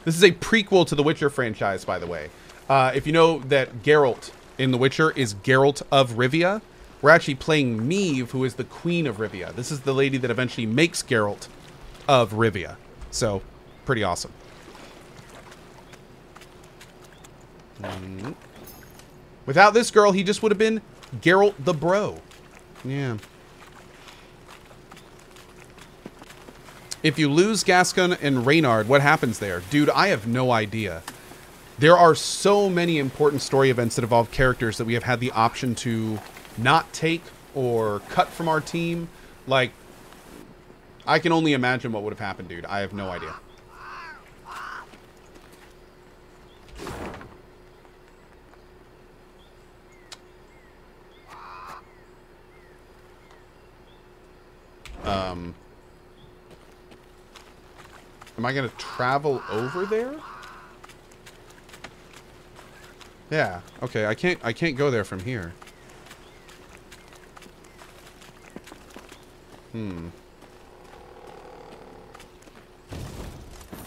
This is a prequel to the Witcher franchise, by the way. If you know that Geralt in The Witcher is Geralt of Rivia, we're actually playing Meve, who is the Queen of Rivia. This is the lady that eventually makes Geralt of Rivia. So, pretty awesome. Without this girl, he just would have been Geralt the Bro. Yeah. If you lose Gascon and Reynard, what happens there? Dude, I have no idea. There are so many important story events that involve characters that we have had the option to not take or cut from our team. Like, I can only imagine what would have happened, dude. I have no idea. Am I going to travel over there? Yeah. Okay, I can't go there from here.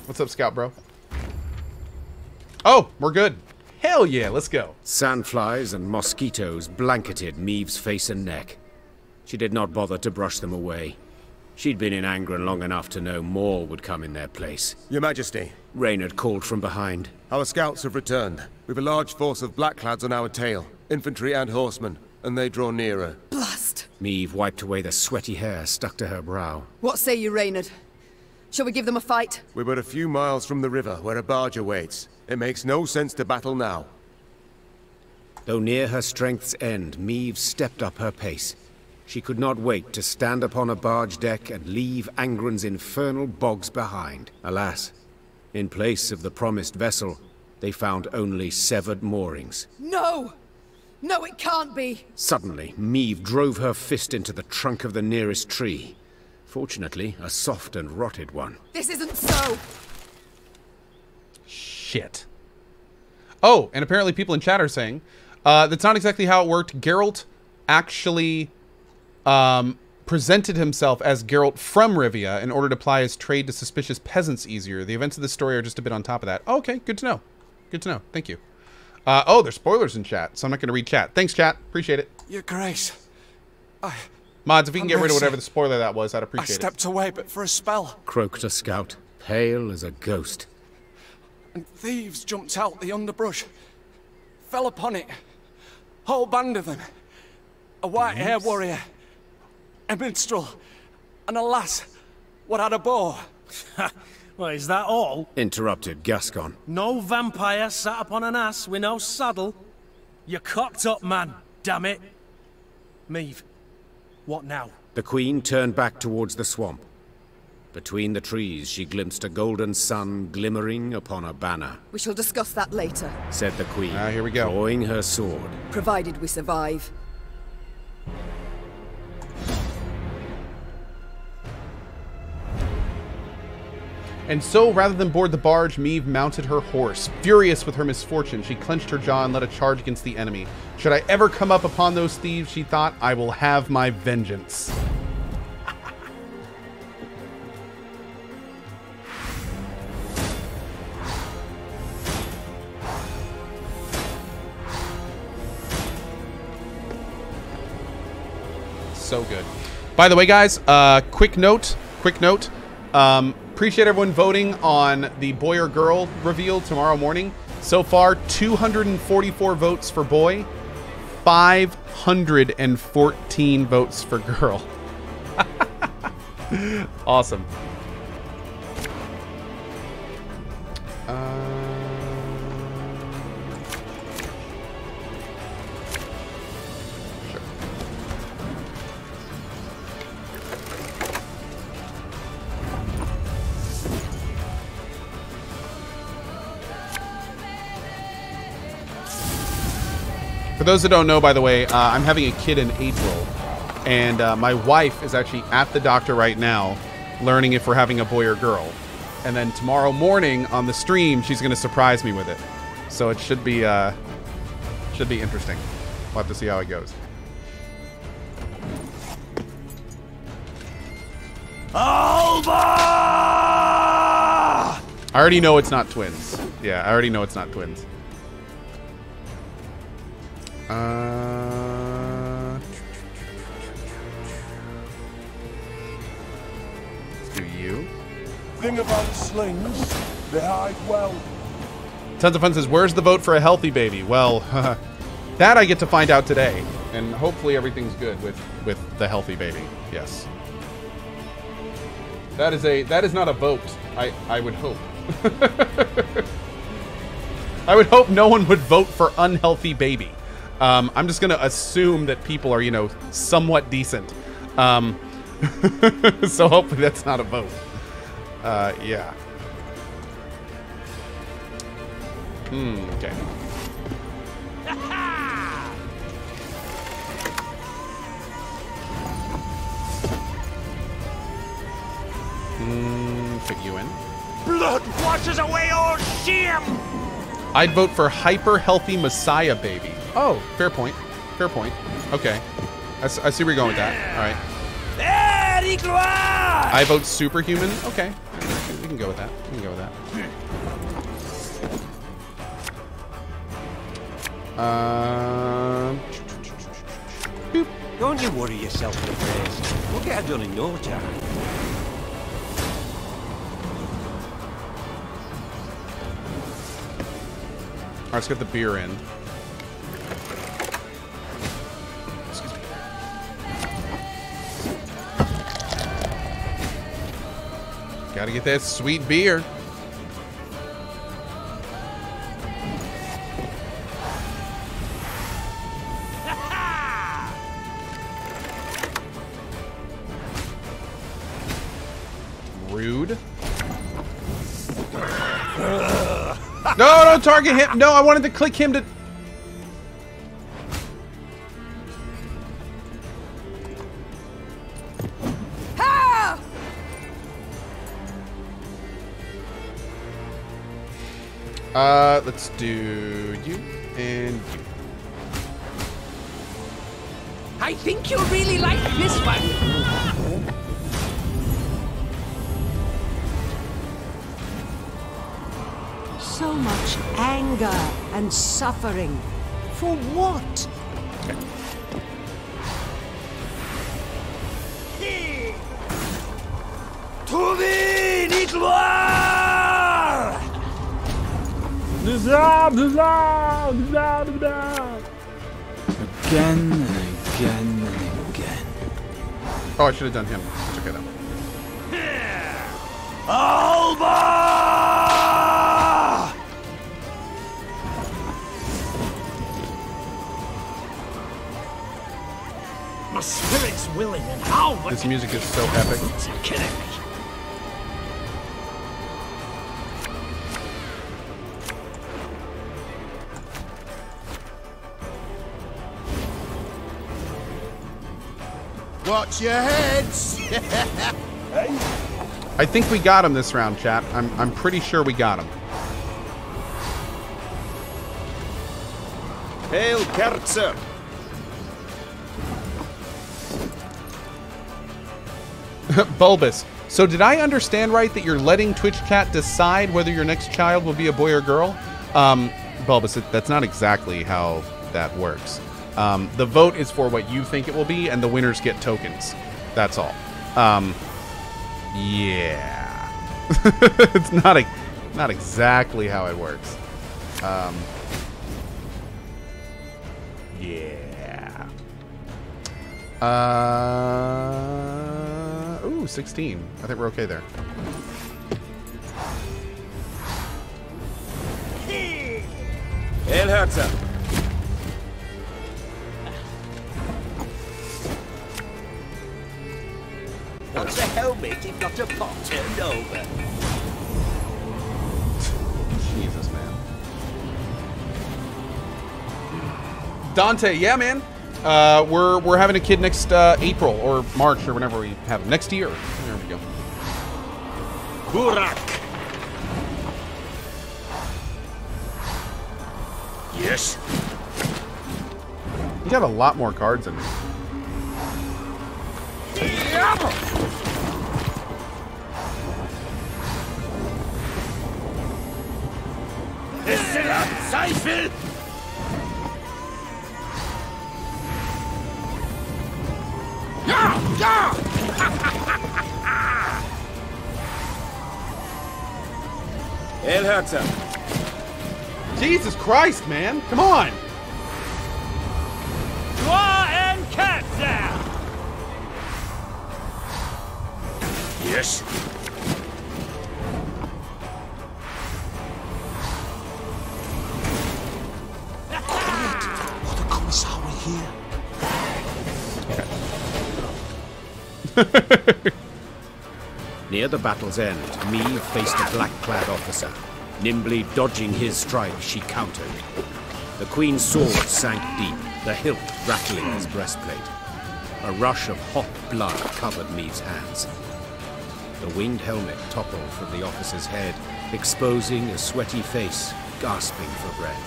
What's up, Scout Bro? Oh, we're good. Hell yeah, let's go. Sandflies and mosquitoes blanketed Meve's face and neck. She did not bother to brush them away. She'd been in Angren long enough to know more would come in their place. Your Majesty. Reynard called from behind. Our scouts have returned. We've a large force of blackclads on our tail, infantry and horsemen, and they draw nearer. Blast! Meve wiped away the sweaty hair stuck to her brow. What say you, Reynard? Shall we give them a fight? We're but a few miles from the river, where a barge awaits. It makes no sense to battle now. Though near her strength's end, Meve stepped up her pace. She could not wait to stand upon a barge deck and leave Angren's infernal bogs behind. Alas, in place of the promised vessel, they found only severed moorings. No! No, it can't be! Suddenly, Meve drove her fist into the trunk of the nearest tree. Fortunately, a soft and rotted one. This isn't so! Shit. Oh, and apparently people in chat are saying, that's not exactly how it worked. Geralt actually presented himself as Geralt from Rivia in order to ply his trade to suspicious peasants easier. The events of this story are just a bit on top of that. Oh, okay, good to know. Good to know. Thank you. Oh, there's spoilers in chat, so I'm not going to read chat. Thanks, chat. Appreciate it. Your Grace. Mods, if you can get rid of whatever the spoiler that was, I'd appreciate it. I stepped away, but for a spell. Croaked a scout, pale as a ghost. And thieves jumped out the underbrush. Fell upon it. Whole band of them. A white-haired warrior. A minstrel. And a lass. What had a bow. Well, is that all? Interrupted Gascon. No vampire sat upon an ass with no saddle? You're cocked up, man. Damn it. Meve, what now? The Queen turned back towards the swamp. Between the trees, she glimpsed a golden sun glimmering upon a banner. We shall discuss that later, said the Queen, here we go. drawing her sword. provided we survive. And so, rather than board the barge, Meve mounted her horse. Furious with her misfortune, she clenched her jaw and led a charge against the enemy. Should I ever come up upon those thieves, she thought, I will have my vengeance. So good. By the way, guys, quick note. Appreciate everyone voting on the boy or girl reveal tomorrow morning. So far, 244 votes for boy, 514 votes for girl. Awesome. For those that don't know, by the way, I'm having a kid in April, and my wife is actually at the doctor right now, learning if we're having a boy or girl. And then tomorrow morning on the stream, she's going to surprise me with it. So it should be interesting. We'll have to see how it goes. Over! I already know it's not twins. Yeah, I already know it's not twins. Let's do you. Thing about slings, they hide well. Tons of Fun says, where's the vote for a healthy baby? Well, that I get to find out today. And hopefully everything's good with the healthy baby. Yes. That is not a vote. I would hope. I would hope no one would vote for unhealthy baby. I'm just gonna assume that people are, you know, somewhat decent. So hopefully that's not a vote. Yeah. Okay. Fit you in. Blood washes away all shame. I'd vote for hyper healthy Messiah baby. Oh, fair point. Fair point. Okay. I see where you're going with that. All right. I vote superhuman. Okay. We can go with that. We can go with that. Boop. Don't you worry yourself for the praise. We'll get it done in no time. All right, let's get the beer in. Excuse me. Gotta get that sweet beer. Rude. No, don't target him. No, I wanted to click him to... Ha! Let's do you and you. I think you'll really like this one. So much anger and suffering. For what? Again and again and again. Oh, I should have done him. It's okay though. Alba! My spirit's willing and how This music is so epic. kidding me. Watch your heads! I think we got him this round, chat. I'm pretty sure we got him. Hail Kerzer! Bulbous. So did I understand right that you're letting Twitch chat decide whether your next child will be a boy or girl? Bulbous, that's not exactly how that works. The vote is for what you think it will be, and the winners get tokens. That's all. Yeah. It's not exactly how it works. Yeah. Ooh, 16. I think we're okay there. Hail Herzer! What's the hell, mate? You've got a pot turned over. Jesus, man. Dante, yeah, man. We're having a kid next April or March or whenever we have him. Next year. There we go. Burak! Yes? You got a lot more cards than me. Zweifel! Ja! Ja! Elherzer. Jesus Christ, man! Come on! Yes. What the Kommissar will hear. Near the battle's end, Meve faced a black-clad officer. Nimbly dodging his strike, she countered. The Queen's sword sank deep, the hilt rattling his breastplate. A rush of hot blood covered Meve's hands. The winged helmet toppled from the officer's head, exposing a sweaty face, gasping for breath.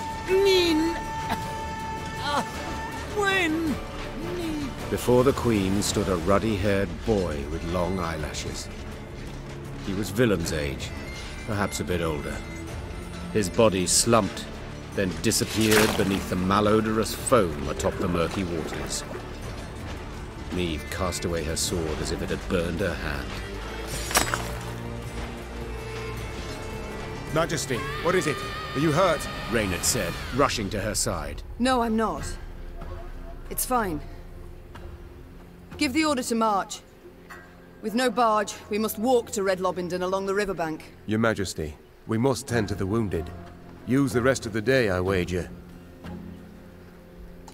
When? Before the Queen stood a ruddy-haired boy with long eyelashes. He was Willem's age, perhaps a bit older. His body slumped, then disappeared beneath the malodorous foam atop the murky waters. Meve cast away her sword as if it had burned her hand. Majesty, what is it? Are you hurt? Reynard said, rushing to her side. No, I'm not. It's fine. Give the order to march. With no barge, we must walk to Red Lobington along the riverbank. Your Majesty, we must tend to the wounded. Use the rest of the day, I wager.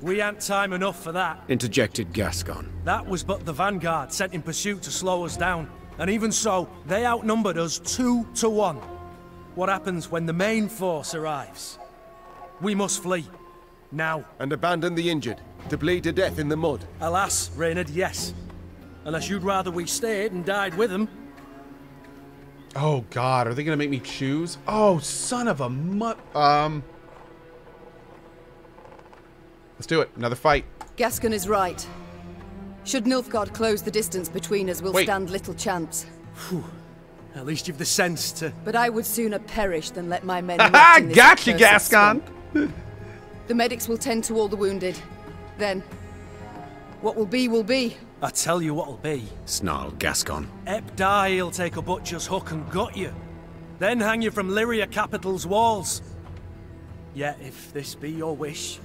We ain't time enough for that. Interjected Gascon. That was but the vanguard sent in pursuit to slow us down. And even so, they outnumbered us 2 to 1. What happens when the main force arrives? We must flee. Now. And abandon the injured, to bleed to death in the mud. Alas, Reynard, yes. Unless you'd rather we stayed and died with them. Oh God, are they gonna make me choose? Oh, son of a Let's do it. Another fight. Gascon is right. Should Nilfgaard close the distance between us, we'll stand little chance. Whew. At least you've the sense to... But I would sooner perish than let my men rot in this Gotcha, accursed Gascon! swamp. The medics will tend to all the wounded. Then, what will be, will be. I tell you what'll be. Snarled Gascon. Ep die, he'll take a butcher's hook and gut you. Then hang you from Lyria capital's walls. Yet, if this be your wish...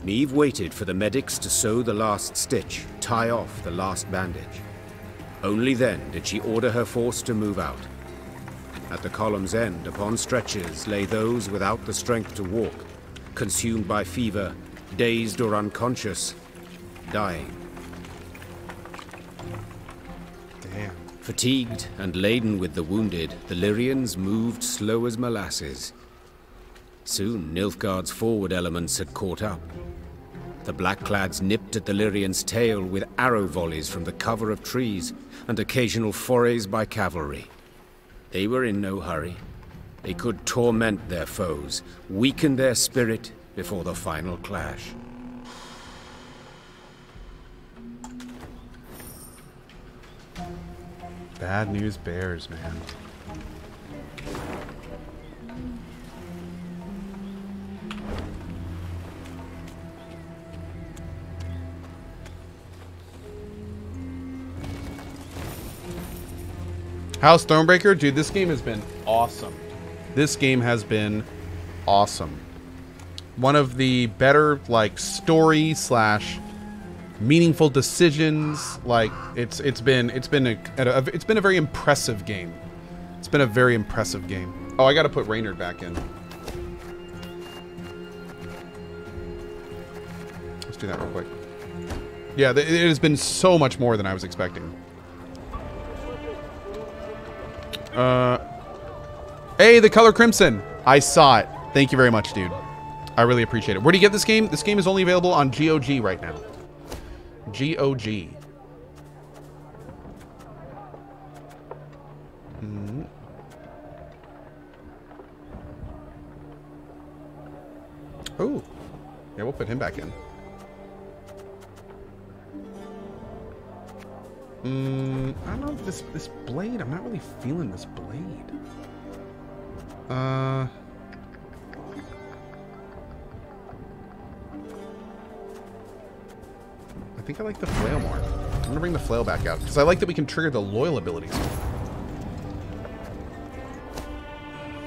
Meve waited for the medics to sew the last stitch, tie off the last bandage. Only then did she order her force to move out. At the column's end, upon stretchers, lay those without the strength to walk, consumed by fever, dazed or unconscious, dying. Damn. Fatigued and laden with the wounded, the Lyrians moved slow as molasses. Soon, Nilfgaard's forward elements had caught up. The Blackclads nipped at the Lyrian's tail with arrow volleys from the cover of trees and occasional forays by cavalry. They were in no hurry. They could torment their foes, weaken their spirit before the final clash. Bad news bears, man. How's Thronebreaker? Dude, this game has been awesome. This game has been awesome. One of the better, like, story slash meaningful decisions. Like, it's been a very impressive game. It's been a very impressive game. Oh, I gotta put Reynard back in. Let's do that real quick. Yeah, it has been so much more than I was expecting. Hey, the color crimson. I saw it. Thank you very much, dude. I really appreciate it. Where do you get this game? This game is only available on GOG right now. GOG. Oh, yeah, we'll put him back in. I don't know if this blade, I'm not really feeling this blade. I think I like the flail more. I'm gonna bring the flail back out because I like that we can trigger the loyal abilities.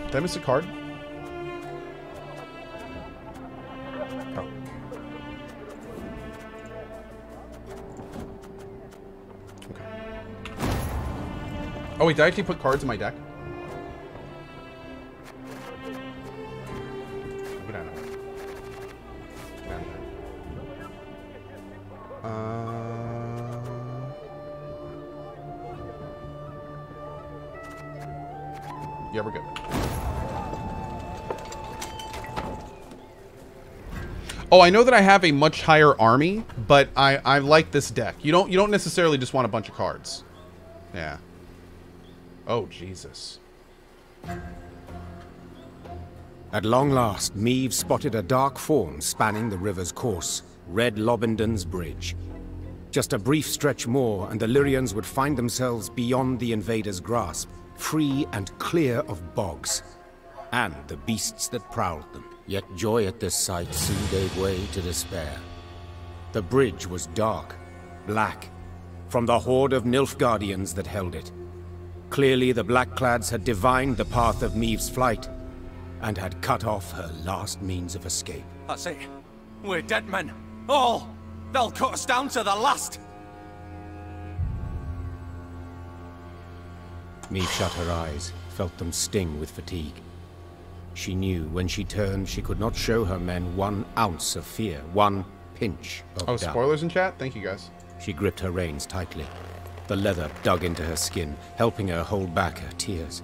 Did I miss a card? Oh. Okay. Oh wait, did I actually put cards in my deck? Get out of there. Get out of there. Yeah, we're good. Oh, I know that I have a much higher army, but I like this deck. You don't necessarily just want a bunch of cards. Yeah. Oh, Jesus. At long last, Meve spotted a dark form spanning the river's course, Red Lobinden's Bridge. Just a brief stretch more, and the Lyrians would find themselves beyond the invaders' grasp, free and clear of bogs, and the beasts that prowled them. Yet joy at this sight soon gave way to despair. The bridge was dark, black, from the horde of Nilfgaardians that held it. Clearly the Blackclads had divined the path of Meve's flight, and had cut off her last means of escape. That's it. We're dead men. All! They'll cut us down to the last! Meve shut her eyes, felt them sting with fatigue. She knew when she turned she could not show her men 1 ounce of fear, 1 pinch of doubt. Spoilers in chat? Thank you, guys. She gripped her reins tightly. The leather dug into her skin, helping her hold back her tears.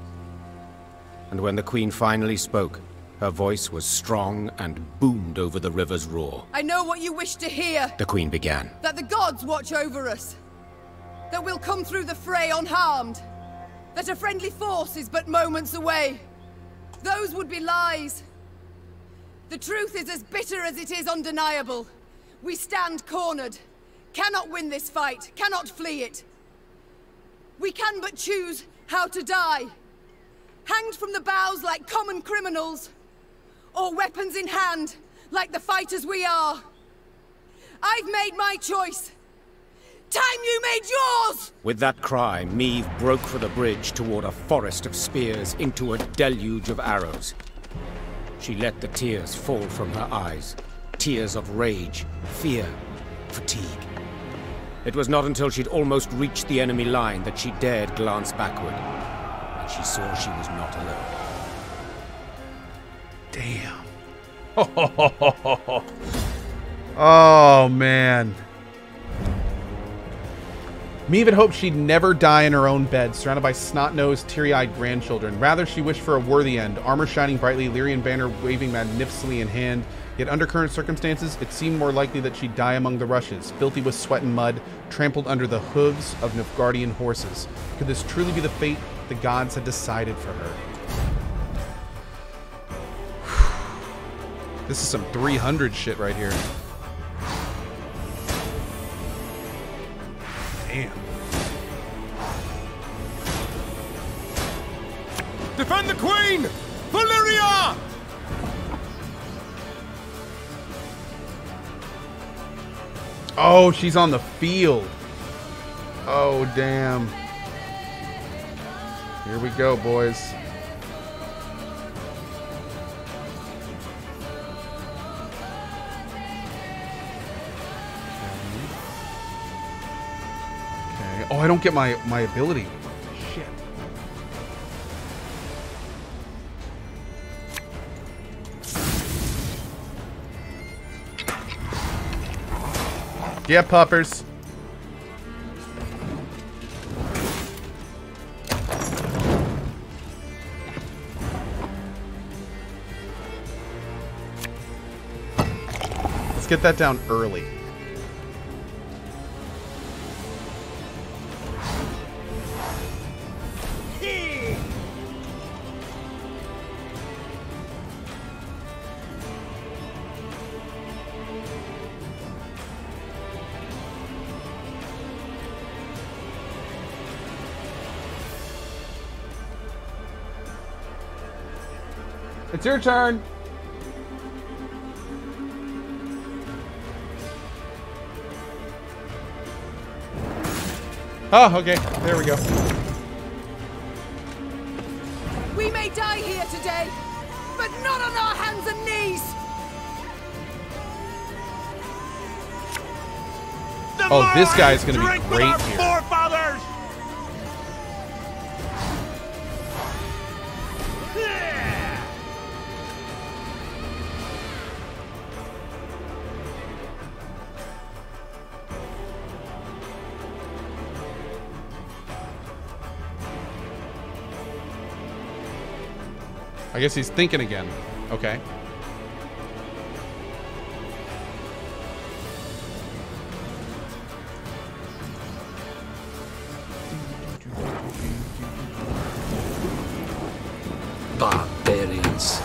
And when the Queen finally spoke, her voice was strong and boomed over the river's roar. I know what you wish to hear. The Queen began. That the gods watch over us. That we'll come through the fray unharmed. That a friendly force is but moments away. Those would be lies. The truth is as bitter as it is undeniable. We stand cornered. Cannot win this fight. Cannot flee it. We can but choose how to die. Hanged from the boughs like common criminals. Or weapons in hand, like the fighters we are. I've made my choice. Time you made yours! With that cry, Meve broke for the bridge toward a forest of spears into a deluge of arrows. She let the tears fall from her eyes. Tears of rage, fear, fatigue. It was not until she'd almost reached the enemy line that she dared glance backward. And she saw she was not alone. Damn. Oh, man. Meve had hoped she'd never die in her own bed, surrounded by snot-nosed, teary-eyed grandchildren. Rather, she wished for a worthy end, armor shining brightly, Lyrian banner waving magnificently in hand. Yet under current circumstances, it seemed more likely that she'd die among the rushes, filthy with sweat and mud, trampled under the hooves of Nilfgaardian horses. Could this truly be the fate the gods had decided for her? This is some 300 shit right here. Damn. Defend the Queen! Valyria! Oh, she's on the field. Oh, damn. Here we go, boys. Okay. Oh, I don't get my ability. Shit. Yeah, puppers. Let's get that down early. It's your turn. Oh, okay. There we go. We may die here today, but not on our hands and knees! Oh, this guy's gonna be great here. Forefathers! I guess he's thinking again. Okay. Barbarians.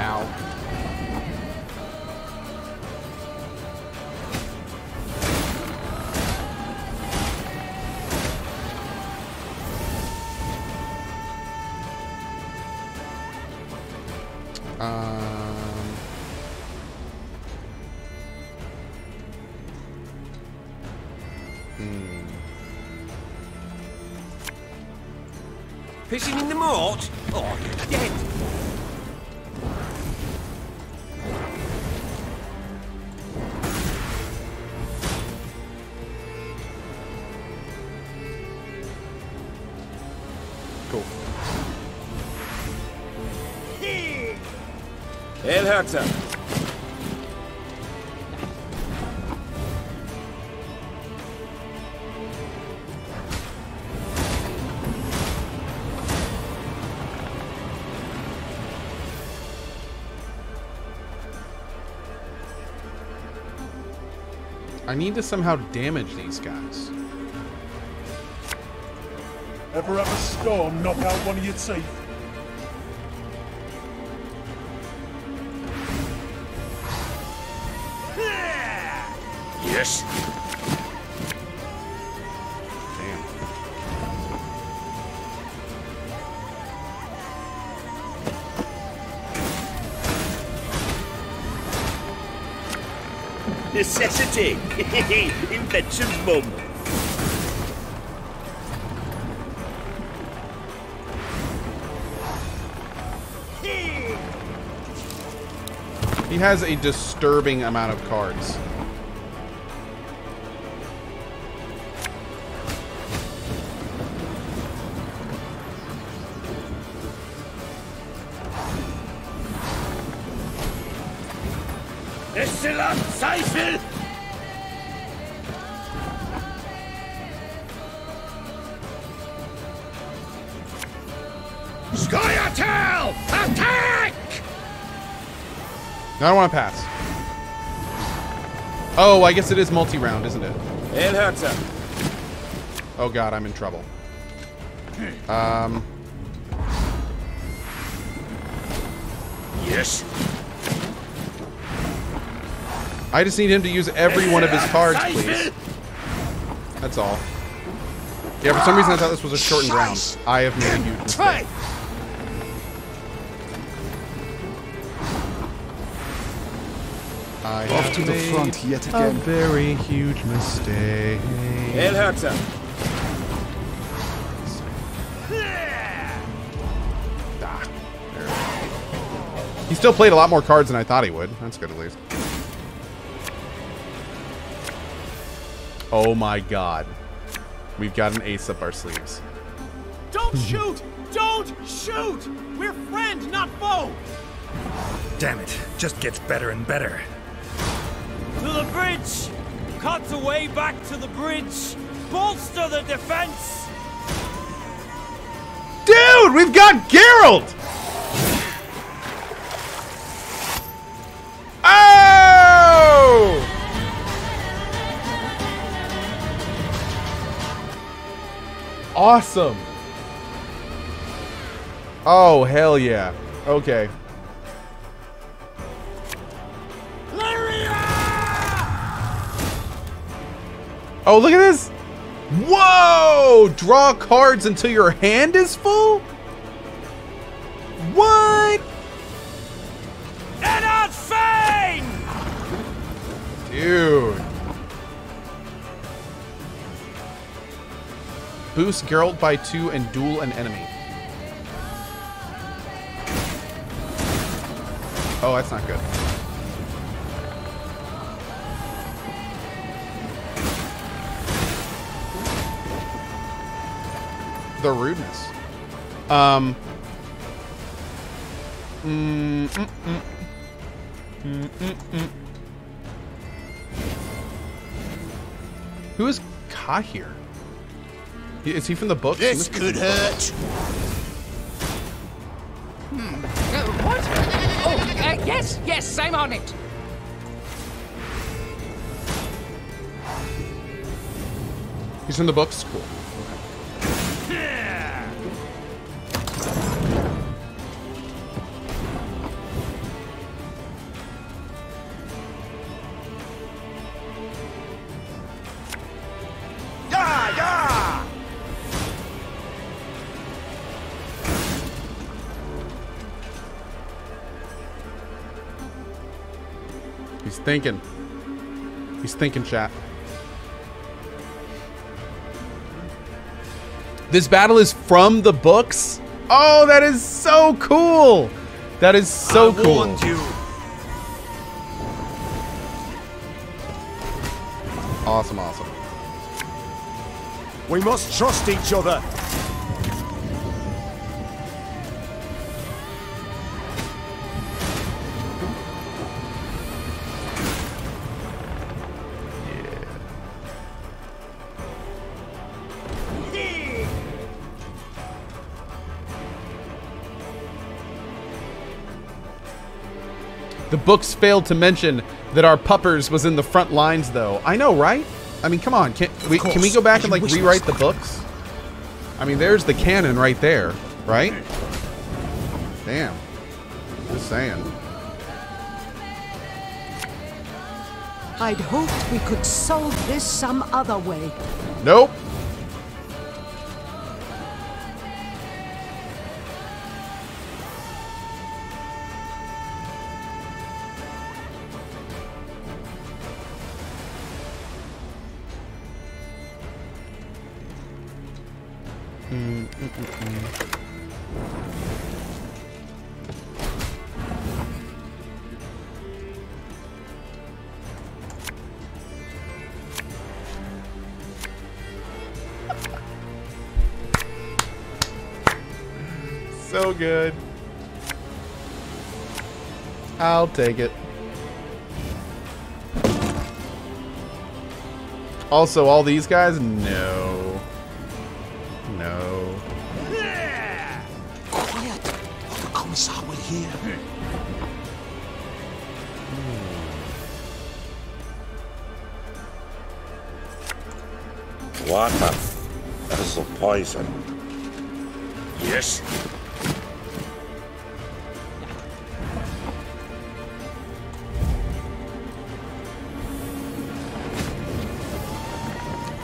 Ow. Fishing in the moat? Oh, you're dead. Cool. El Herzer. I need to somehow damage these guys. Ever have a storm knock out one of your teeth? Yes. Damn. Necessity. Invention's mum. He has a disturbing amount of cards. Excellent Zweifel! Scoia'tael! Attack! I don't want to pass. Oh, I guess it is multi-round, isn't it? El Herzer. Oh god, I'm in trouble. Yes. I just need him to use every one of his cards, please. That's all. Yeah, for some reason I thought this was a shortened round. I have made a huge mistake. I Off to the front yet a again. very huge mistake. El Herzer. Ah, there. He still played a lot more cards than I thought he would. That's good at least. Oh my god. We've got an ace up our sleeves. Don't shoot! Don't shoot! We're friend, not foe! Damn it. Just gets better and better. To the bridge! Cut the way back to the bridge! Bolster the defense! Dude, we've got Geralt! Oh! Awesome. Oh, hell yeah. Okay. Oh, look at this. Whoa! Draw cards until your hand is full? What? Eddard Fane! Dude. Boost Geralt by 2 and duel an enemy. Oh, that's not good. The rudeness. Who is Kahir? Is he from the book? This could hurt. What? Oh, yes, I'm on it. He's from the books? Cool. He's thinking. He's thinking, chat. This battle is from the books? Oh, that is so cool. That is so cool. I warned you. Awesome, awesome. We must trust each other. The books failed to mention that our puppers was in the front lines, though. I know, right? I mean, come on. Can we go back and, like, rewrite the books? I mean, there's the canon right there, right? Damn. Just saying. I'd hoped we could solve this some other way. Nope. So good. I'll take it. Also, all these guys? No. No. Quiet, or the Commissar will hear. Water. That is a poison. Yes.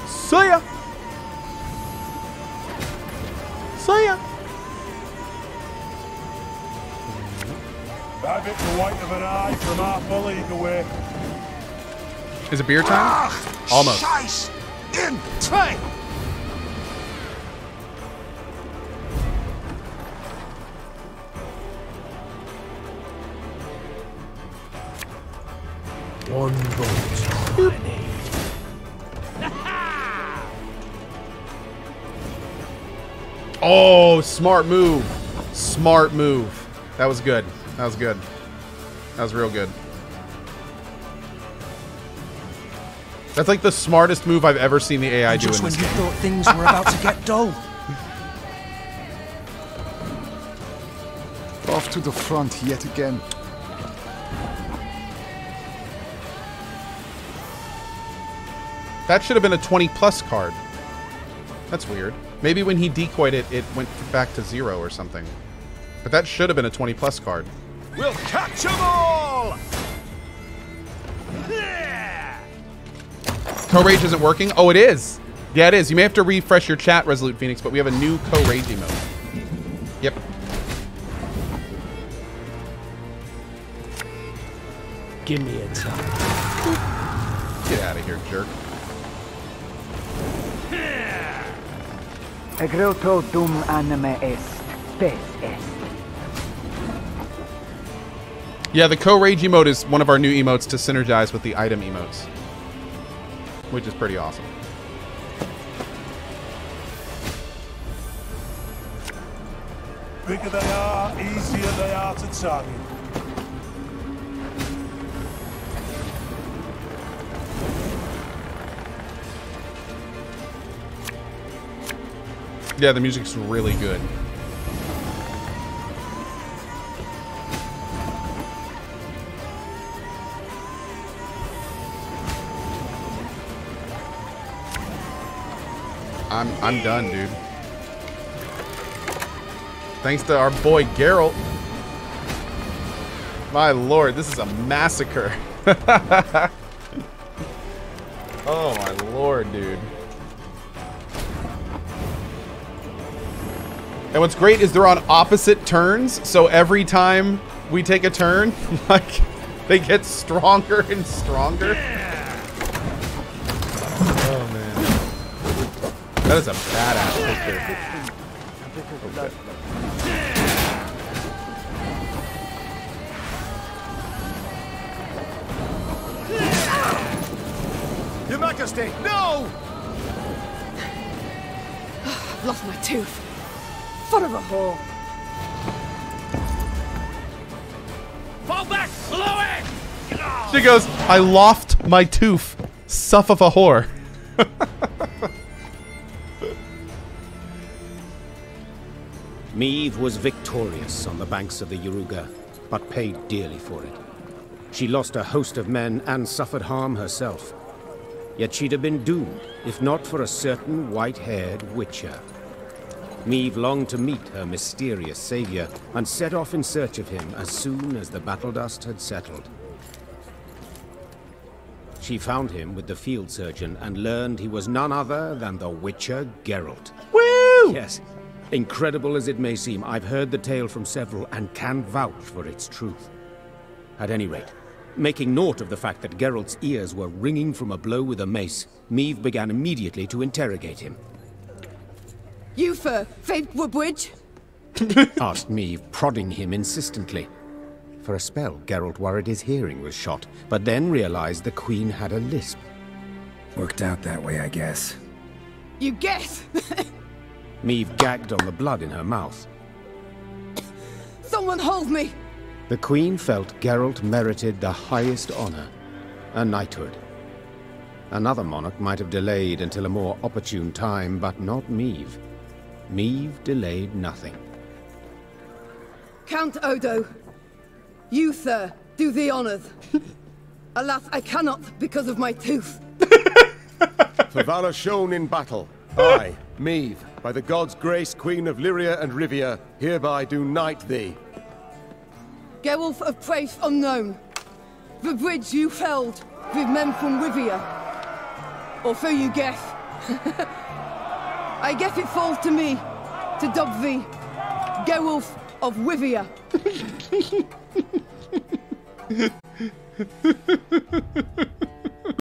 See ya. See ya. That bit the white of an eye from half a league away. Is it beer time? Almost. Scheiß in train. One vote. I need. Oh, smart move. Smart move. That was good. That was good. That was real good. That's like the smartest move I've ever seen the AI do in this game. Just when you thought things were about to get dull. Off to the front yet again. That should have been a 20+ card. That's weird. Maybe when he decoyed it, it went back to 0 or something. But that should have been a 20+ card. We'll catch them all! Co-Rage isn't working? Oh, it is. Yeah, it is. You may have to refresh your chat, Resolute Phoenix, but we have a new Co-Rage emote. Yep. Give me a time. Get out of here, jerk. Egreto dum anime est, spes est. Yeah, the CohhRage emote is one of our new emotes to synergize with the item emotes, which is pretty awesome. Bigger they are, easier they are to target. Yeah, the music's really good. I'm done, dude. Thanks to our boy Geralt. My lord, this is a massacre. Oh my lord, dude. And what's great is they're on opposite turns, so every time we take a turn, like, they get stronger and stronger. Oh man. That is a badass picture. Okay. Your Majesty, no! I've lost my tooth. Foot of a whore. Fall back! Below it! She goes, I loft my tooth, suff of a whore. Meve was victorious on the banks of the Yaruga, but paid dearly for it. She lost a host of men and suffered harm herself. Yet she'd have been doomed, if not for a certain white-haired witcher. Meve longed to meet her mysterious savior and set off in search of him as soon as the battle dust had settled. She found him with the field surgeon and learned he was none other than the Witcher Geralt. Woo! Yes, incredible as it may seem, I've heard the tale from several and can vouch for its truth. At any rate, making note of the fact that Geralt's ears were ringing from a blow with a mace, Meve began immediately to interrogate him. You for Fate Woodbridge? Asked Meve, prodding him insistently. For a spell, Geralt worried his hearing was shot, but then realized the Queen had a lisp. Worked out that way, I guess. You guess? Meve gagged on the blood in her mouth. Someone hold me! The Queen felt Geralt merited the highest honor, a knighthood. Another monarch might have delayed until a more opportune time, but not Meve. Meve delayed nothing. Count Odo, you, sir, do the honors. Alas, I cannot because of my tooth. For valor shown in battle, I, Meve, by the gods' grace, Queen of Lyria and Rivia, hereby do knight thee. Geralt of place unknown. The bridge you felled with men from Rivia. Or so you guess. I guess it falls to me to dub thee Geralt of Rivia.